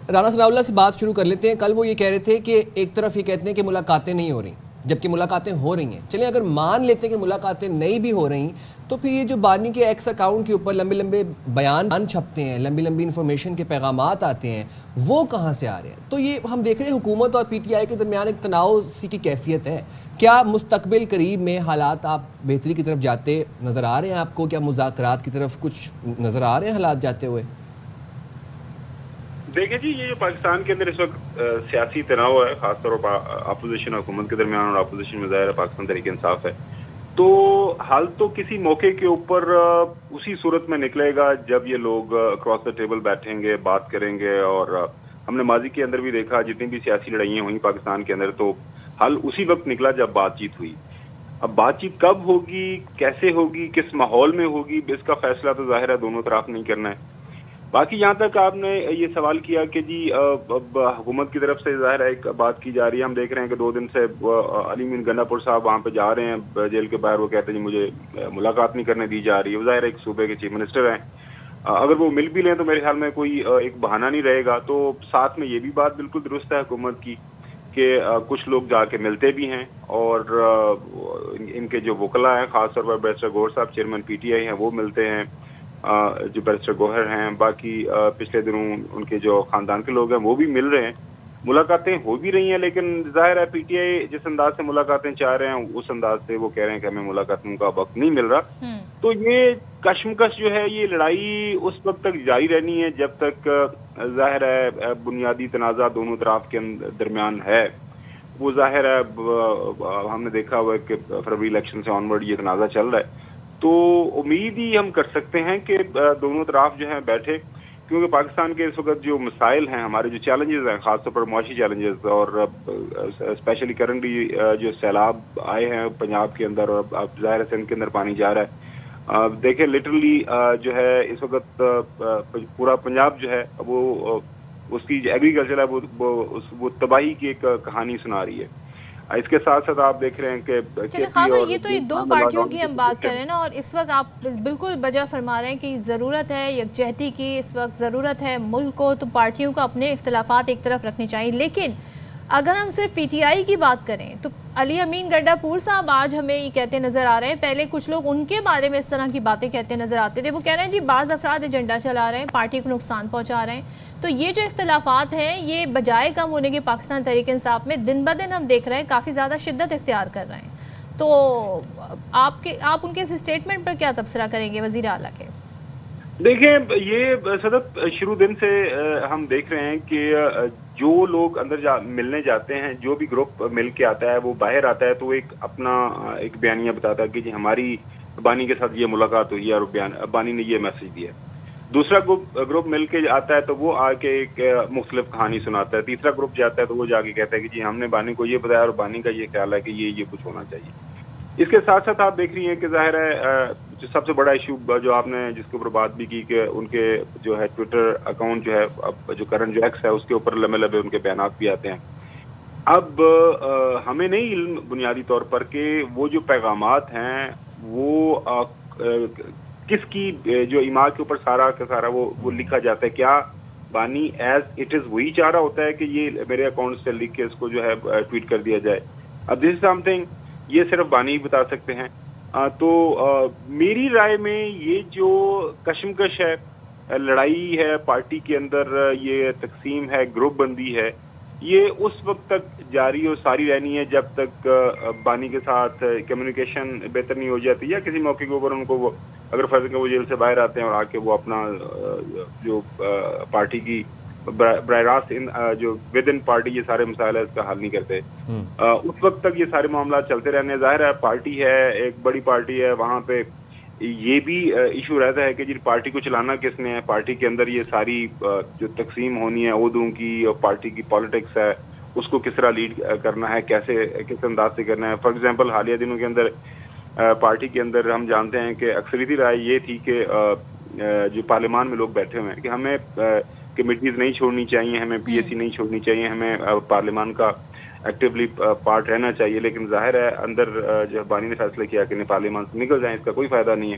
رانا ثناءاللہ سے بات شروع کر لیتے ہیں. کل وہ یہ کہہ رہے تھے کہ ایک طرف یہ کہتے ہیں کہ ملاقاتیں نہیں ہو رہی جبکہ ملاقاتیں ہو رہی ہیں. چلیں اگر مان لیتے ہیں کہ ملاقاتیں نہیں بھی ہو رہی تو پھر یہ جو بانی کے ایکس اکاؤنٹ کے اوپر لمبے لمبے بیان چھپتے ہیں, لمبی لمبی انفارمیشن کے پیغامات آتے ہیں, وہ کہاں سے آ رہے ہیں؟ تو یہ ہم دیکھ رہے ہیں حکومت اور پی ٹی آئی کے درمیان ایک تناؤ سی کی کیفیت ہے. کیا مستقبل قریب میں حالات آپ بہتری کی طرف جاتے نظر آ رہے ہیں آپ کو؟ کیا مذاکرات کی طرف کچھ نظر آ رہے ہیں حالات جاتے ہوئے؟ دیکھیں جی, یہ جو پاکستان کے اندر اس وقت سیاسی تناؤ ہے, خاص طور پر اپوزیشن حکومت کے درمیان اور اپوزیشن میں ظاہر ہے پاکستان تحریک انصاف ہے, تو حل تو کسی موقع کے اوپر اسی صورت میں نکلے گا جب یہ لوگ اکراس دا ٹیبل بیٹھیں گے, بات کریں گے. اور ہم نے ماضی کے اندر بھی دیکھا جتنی بھی سیاسی لڑائیاں ہوئیں پاکستان کے اندر تو حل اسی وقت نکلا جب بات چیت ہوئی. اب بات چیت کب ہوگی, کیسے ہوگی, کس ماحول میں ہوگی, اس کا فیصلہ تو ظاہر ہے دونوں طرف نہیں کرنا ہے. باقی یہاں تک آپ نے یہ سوال کیا کہ جی اب حکومت کی طرف سے ظاہر ہے ایک بات کی جا رہی ہے. ہم دیکھ رہے ہیں کہ 2 دن سے علی امین گنڈا پور صاحب وہاں پہ جا رہے ہیں جیل کے باہر. وہ کہتے ہیں جی مجھے ملاقات نہیں کرنے دی جا رہی ہے. وہ ظاہر ہے ایک صوبے کے چیف منسٹر ہیں, اگر وہ مل بھی لیں تو میرے خیال میں کوئی ایک بہانہ نہیں رہے گا. تو ساتھ میں یہ بھی بات بالکل درست ہے حکومت کی کہ کچھ لوگ جا کے ملتے بھی ہیں اور ان کے جو وکلا ہیں, خاص طور پر بیرسٹر گوہر صاحب چیئرمین پی ٹی آئی ہیں, وہ ملتے ہیں, جو بیرسٹر گوہر ہیں. باقی پچھلے دنوں ان کے جو خاندان کے لوگ ہیں وہ بھی مل رہے ہیں. ملاقاتیں ہو بھی رہی ہیں, لیکن ظاہر ہے پی ٹی آئی جس انداز سے ملاقاتیں چاہ رہے ہیں اس انداز سے وہ کہہ رہے ہیں کہ ہمیں ملاقاتوں کا وقت نہیں مل رہا. تو یہ کشمکش جو ہے, یہ لڑائی اس وقت تک جاری رہنی ہے جب تک ظاہر ہے بنیادی تنازع دونوں طرف کے درمیان ہے. وہ ظاہر ہے ہم نے دیکھا ہوا ہے کہ فروری الیکشن سے آنورڈ یہ تنازع چل رہا ہے. تو امید ہی ہم کر سکتے ہیں کہ دونوں طرف جو ہیں بیٹھے, کیونکہ پاکستان کے اس وقت جو مسائل ہیں, ہمارے جو چیلنجز ہیں, خاص طور پر معاشی چیلنجز, اور اسپیشلی کرنٹلی جو سیلاب آئے ہیں پنجاب کے اندر اور اب ظاہر سندھ کے اندر پانی جا رہا ہے. دیکھیں لٹرلی جو ہے اس وقت پورا پنجاب جو ہے وہ اس کی ایگریکلچر ہے وہ تباہی کی ایک کہانی سنا رہی ہے. اس کے ساتھ ساتھ آپ دیکھ رہے ہیں کہ یہ تو 2 پارٹیوں کی ہم بات کر رہے ہیں نا, اور اس وقت آپ بالکل بجا فرما رہے ہیں کہ ضرورت ہے یکجہتی کی, اس وقت ضرورت ہے ملک کو, تو پارٹیوں کو اپنے اختلافات ایک طرف رکھنے چاہیے. لیکن اگر ہم صرف پی ٹی آئی کی بات کریں تو علی امین گنڈا پور صاحب آج ہمیں یہ کہتے نظر آ رہے ہیں, پہلے کچھ لوگ ان کے بارے میں اس طرح کی باتیں کہتے نظر آتے تھے, وہ کہہ رہے ہیں جی بعض افراد ایجنڈا چلا رہے ہیں, پارٹی کو نقصان پہنچا رہے ہیں. تو یہ جو اختلافات ہیں یہ بجائے کم ہونے کے پاکستان تحریک انصاف میں دن بدن ہم دیکھ رہے ہیں کافی زیادہ شدت اختیار کر رہے ہیں. تو آپ ان کے اس اسٹیٹمنٹ پر کیا تبصرہ کریں گے وزیر اعلیٰ کے؟ دیکھیں یہ صدف شروع دن سے ہم دیکھ رہے ہیں کہ جو لوگ اندر ملنے جاتے ہیں, جو بھی گروپ مل کے آتا ہے وہ باہر آتا ہے تو ایک اپنا ایک بیانیہ بتاتا ہے کہ جی ہماری بانی کے ساتھ یہ ملاقات ہوئی ہے اور بانی نے یہ میسج دیا. دوسرا گروپ مل کے آتا ہے تو وہ آ کے ایک مختلف کہانی سناتا ہے. تیسرا گروپ جاتا ہے تو وہ جا کے کہتا ہے کہ جی ہم نے بانی کو یہ بتایا اور بانی کا یہ خیال ہے کہ یہ کچھ ہونا چاہیے. اس کے ساتھ ساتھ آپ دیکھ رہی ہیں کہ ظاہر ہے جو سب سے بڑا ایشو جو آپ نے جس کے اوپر بات بھی کی کہ ان کے جو ہے ٹویٹر اکاؤنٹ جو ہے اب جو کرنٹ جو ایکس ہے اس کے اوپر لمبے ان کے بیانات بھی آتے ہیں. اب ہمیں نہیں علم بنیادی طور پر کہ وہ جو پیغامات ہیں وہ کس کی جو ایما کے اوپر سارا کا سارا وہ لکھا جاتا ہے. کیا بانی ایز اٹ از وہی چاہ رہا ہوتا ہے کہ یہ میرے اکاؤنٹ سے لکھ کے اس کو جو ہے ٹویٹ کر دیا جائے؟ اب دس از سم تھنگ یہ صرف بانی ہی بتا سکتے ہیں. تو میری رائے میں یہ جو کشمکش ہے, لڑائی ہے پارٹی کے اندر, یہ تقسیم ہے, گروپ بندی ہے, یہ اس وقت تک جاری اور ساری رہنی ہے جب تک بانی کے ساتھ کمیونیکیشن بہتر نہیں ہو جاتی, یا کسی موقع کے اوپر ان کو وہ اگر فرض کہ وہ جیل سے باہر آتے ہیں اور آ کے وہ اپنا جو پارٹی کی براہ راست جو ود ان پارٹی یہ سارے مسائل ہے اس کا حل نہیں کرتے, اس وقت تک یہ سارے معاملات چلتے رہنے. ظاہر ہے پارٹی ہے, ایک بڑی پارٹی ہے, وہاں پہ یہ بھی ایشو رہتا ہے کہ جی پارٹی کو چلانا کس نے ہے, پارٹی کے اندر یہ ساری جو تقسیم ہونی ہے عہدوں کی اور پارٹی کی پالیٹکس ہے اس کو کس طرح لیڈ کرنا ہے, کیسے کس انداز سے کرنا ہے. فار ایگزامپل حالیہ دنوں کے اندر پارٹی کے اندر ہم جانتے ہیں کہ اکثریتی رائے یہ تھی کہ جو پارلیمان میں لوگ بیٹھے ہوئے ہیں کہ ہمیں کمیٹیز نہیں چھوڑنی چاہیے, ہمیں پی ایس سی نہیں چھوڑنی چاہیے, ہمیں پارلیمان کا ایکٹیولی پارٹ رہنا چاہیے. لیکن ظاہر ہے اندر جو بانی نے فیصلہ کیا کہ پارلیمان سے نکل جائیں, اس کا کوئی فائدہ نہیں ہے.